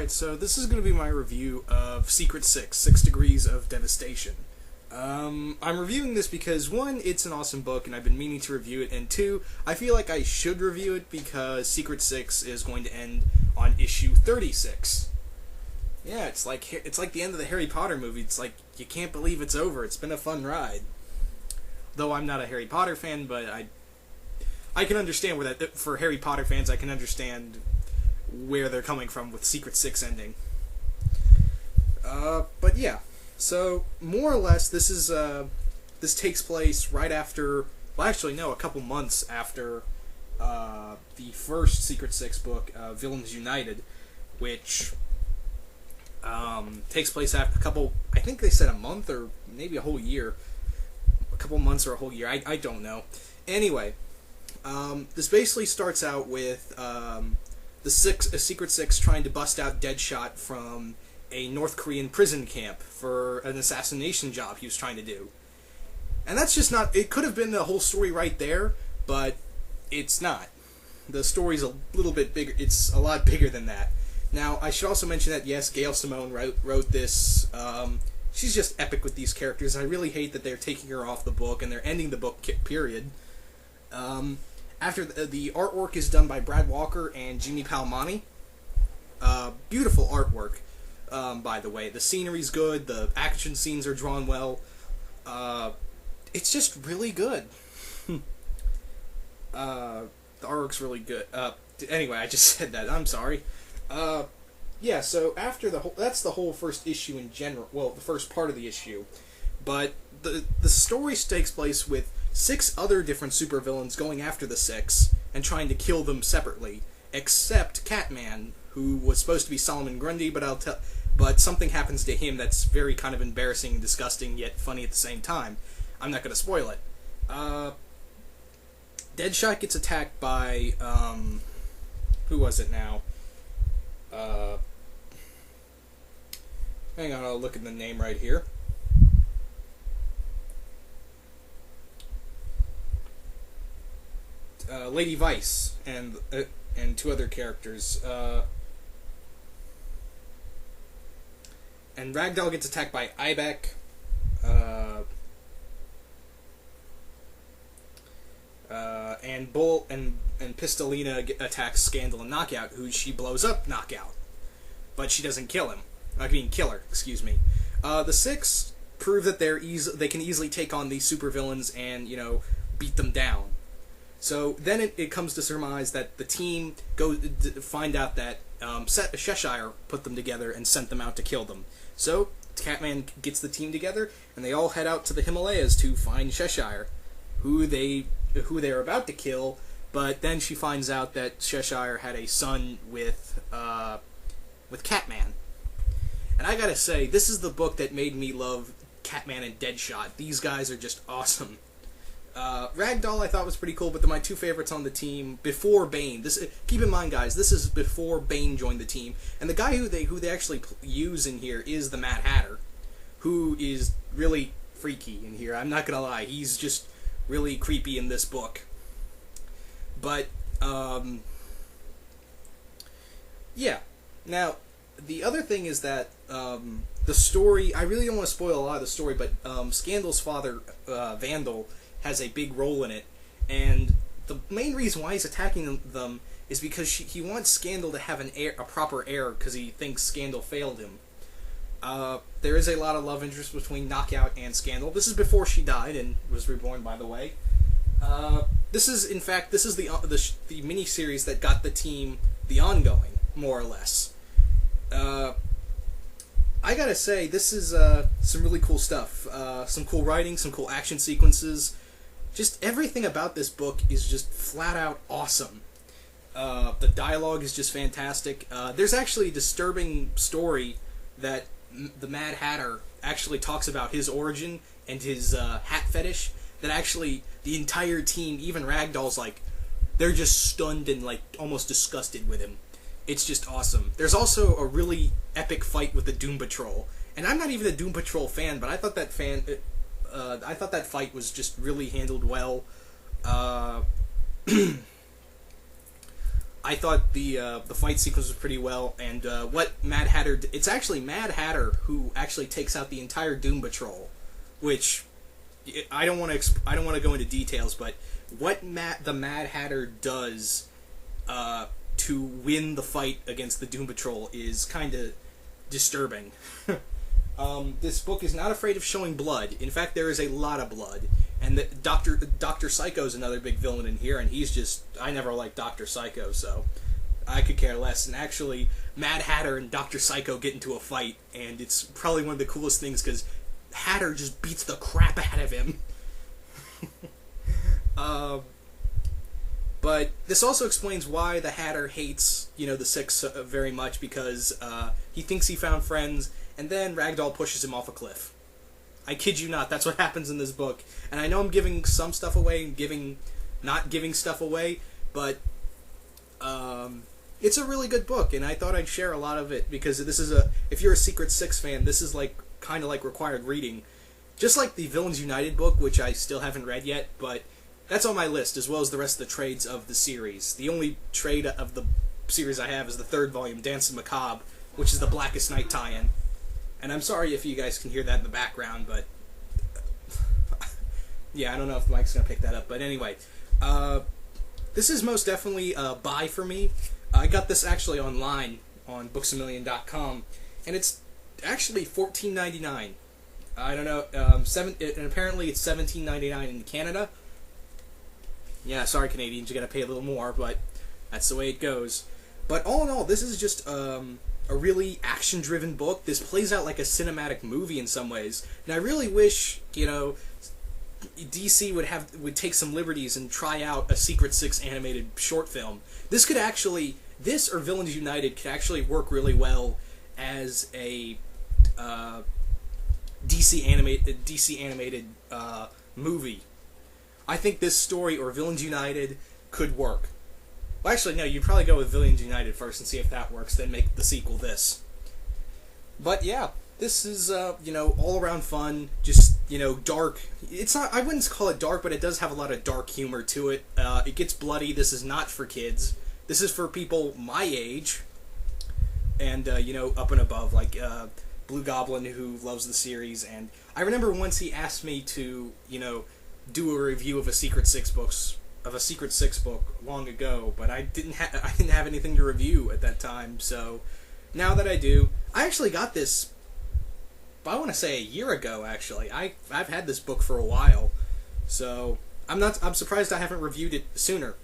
Alright, so this is going to be my review of Secret Six, 6 Degrees of Devastation. I'm reviewing this because, one, it's an awesome book and I've been meaning to review it, and two, I feel like I should review it because Secret Six is going to end on issue 36. Yeah, it's like the end of the Harry Potter movie. It's like, you can't believe it's over. It's been a fun ride. Though I'm not a Harry Potter fan, but I can understand where that, for Harry Potter fans, I can understand where they're coming from with Secret Six ending. But yeah, so more or less, this takes place right after, well, actually no, a couple months after the first Secret Six book, Villains United, which takes place after a couple, I think they said a month or maybe a whole year, a couple months or a whole year, I don't know. Anyway, this basically starts out with the Secret Six trying to bust out Deadshot from a North Korean prison camp for an assassination job he was trying to do. And that's just not, it could have been the whole story right there, but it's not. The story's a little bit bigger, it's a lot bigger than that. Now, I should also mention that, yes, Gail Simone wrote this. She's just epic with these characters, and I really hate that they're taking her off the book, and they're ending the book, period. After the artwork is done by Brad Walker and Jimmy Palmani. Beautiful artwork, by the way. The scenery's good, the action scenes are drawn well. It's just really good. The artwork's really good. Anyway, I just said that. I'm sorry. Yeah, so after that's the whole first issue in general. Well, the first part of the issue. But the story takes place with 6 other different supervillains going after the Six and trying to kill them separately, except Catman, who was supposed to be Solomon Grundy, but something happens to him that's very kind of embarrassing and disgusting, yet funny at the same time. I'm not going to spoil it. Deadshot gets attacked by, who was it now? Hang on, I'll look at the name right here. Lady Vice and 2 other characters. And Ragdoll gets attacked by Ibeck. And Bull and Pistolina attacks Scandal and Knockout, who she blows up Knockout, but she doesn't kill him. Kill her. Excuse me. The Six prove that they can easily take on these supervillains and beat them down. So then it comes to surmise that the team find out that Cheshire put them together and sent them out to kill them. So Catman gets the team together, and they all head out to the Himalayas to find Cheshire, who they're about to kill. But then she finds out that Cheshire had a son with Catman. And I gotta say, this is the book that made me love Catman and Deadshot. These guys are just awesome. Ragdoll I thought was pretty cool, but my 2 favorites on the team before Bane. Keep in mind, guys, this is before Bane joined the team, and the guy who they actually use in here is the Mad Hatter, who is really freaky in here. I'm not gonna lie, he's just really creepy in this book. But yeah. Now, the other thing is that the story. I really don't want to spoil a lot of the story, but Scandal's father, Vandal, has a big role in it, and the main reason why he's attacking them is because he wants Scandal to have a proper heir, because he thinks Scandal failed him. There is a lot of love interest between Knockout and Scandal. This is before she died and was reborn, by the way. This is the mini-series that got the team the ongoing, more or less. I gotta say, this is some really cool stuff. Some cool writing, some cool action sequences. Just everything about this book is just flat out awesome. The dialogue is just fantastic. There's actually a disturbing story that the Mad Hatter actually talks about his origin and his hat fetish, that actually the entire team, even Ragdoll's they're just stunned and almost disgusted with him. It's just awesome. There's also a really epic fight with the Doom Patrol, and I'm not even a Doom Patrol fan, but I thought that fight was just really handled well. I thought the fight sequence was pretty well, and what Mad Hatter... It's actually Mad Hatter who actually takes out the entire Doom Patrol, which I don't want to go into details, but what the Mad Hatter does to win the fight against the Doom Patrol is kind of disturbing. This book is not afraid of showing blood. In fact, there is a lot of blood. And Dr. Pyscho is another big villain in here, and he's just... I never liked Dr. Pyscho, so I could care less. And actually, Mad Hatter and Dr. Pyscho get into a fight, and it's probably one of the coolest things, because Hatter just beats the crap out of him. But this also explains why the Hatter hates, the Six very much, because he thinks he found friends, and then Ragdoll pushes him off a cliff. I kid you not, that's what happens in this book. And I know I'm giving some stuff away and not giving stuff away, but it's a really good book, and I thought I'd share a lot of it, because this is if you're a Secret Six fan, this is kind of like required reading. Just like the Villains United book, which I still haven't read yet, but that's on my list, as well as the rest of the trades of the series. The only trade of the series I have is the third volume, Dances Macabre, which is the Blackest Night tie-in. And I'm sorry if you guys can hear that in the background, but... yeah, I don't know if the mic's going to pick that up. But anyway, this is most definitely a buy for me. I got this actually online on booksamillion.com, and it's actually $14.99. I don't know, and apparently it's $17.99 in Canada. Yeah, sorry Canadians, you got to pay a little more, but that's the way it goes. But all in all, this is just... a really action-driven book. This plays out like a cinematic movie in some ways. And I really wish, DC would take some liberties and try out a Secret Six animated short film. This or Villains United could actually work really well as a DC animated movie. I think this story or Villains United could work. Well, actually, no, you'd probably go with Villains United first and see if that works, then make the sequel this. But yeah, this is, all-around fun, just, dark. It's not, I wouldn't call it dark, but it does have a lot of dark humor to it. It gets bloody. This is not for kids. This is for people my age, and, up and above, like, Blue Goblin, who loves the series, and I remember once he asked me to, do a review of a Secret Six book long ago, but I didn't have anything to review at that time. So now that I do, I actually got this. I want to say a year ago. Actually, I've had this book for a while, so I'm surprised I haven't reviewed it sooner.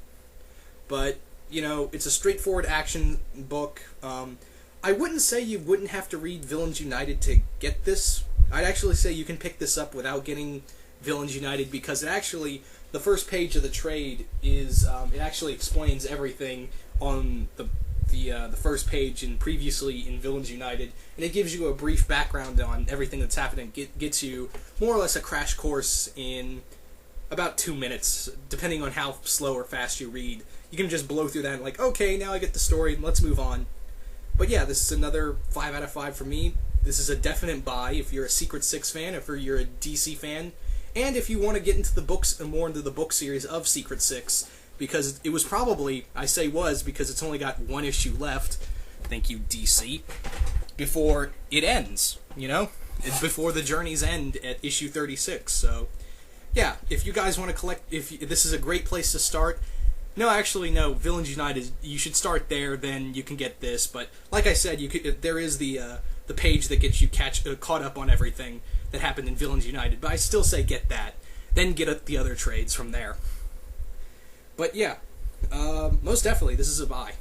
But it's a straightforward action book. I wouldn't say you wouldn't have to read Villains United to get this. I'd actually say you can pick this up without getting Villains United, because it actually... The first page of the trade is it actually explains everything on the first page and previously in Villains United, and it gives you a brief background on everything that's happening. Gets you more or less a crash course in about 2 minutes, depending on how slow or fast you read. You can just blow through that and okay, now I get the story, let's move on. But yeah, this is another 5 out of 5 for me. This is a definite buy if you're a Secret Six fan, if you're a DC fan. And if you want to get into the books and more into the book series of Secret Six, because it was probably, I say was, because it's only got one issue left, thank you DC, before it ends, It's before the journeys end at issue 36, so, yeah, if you guys want to collect, this is a great place to start. No, actually, no, Villains United, you should start there, then you can get this, but, like I said, there is the page that gets you caught up on everything that happened in Villains United, but I still say get that, then get the other trades from there. But yeah, most definitely, this is a buy.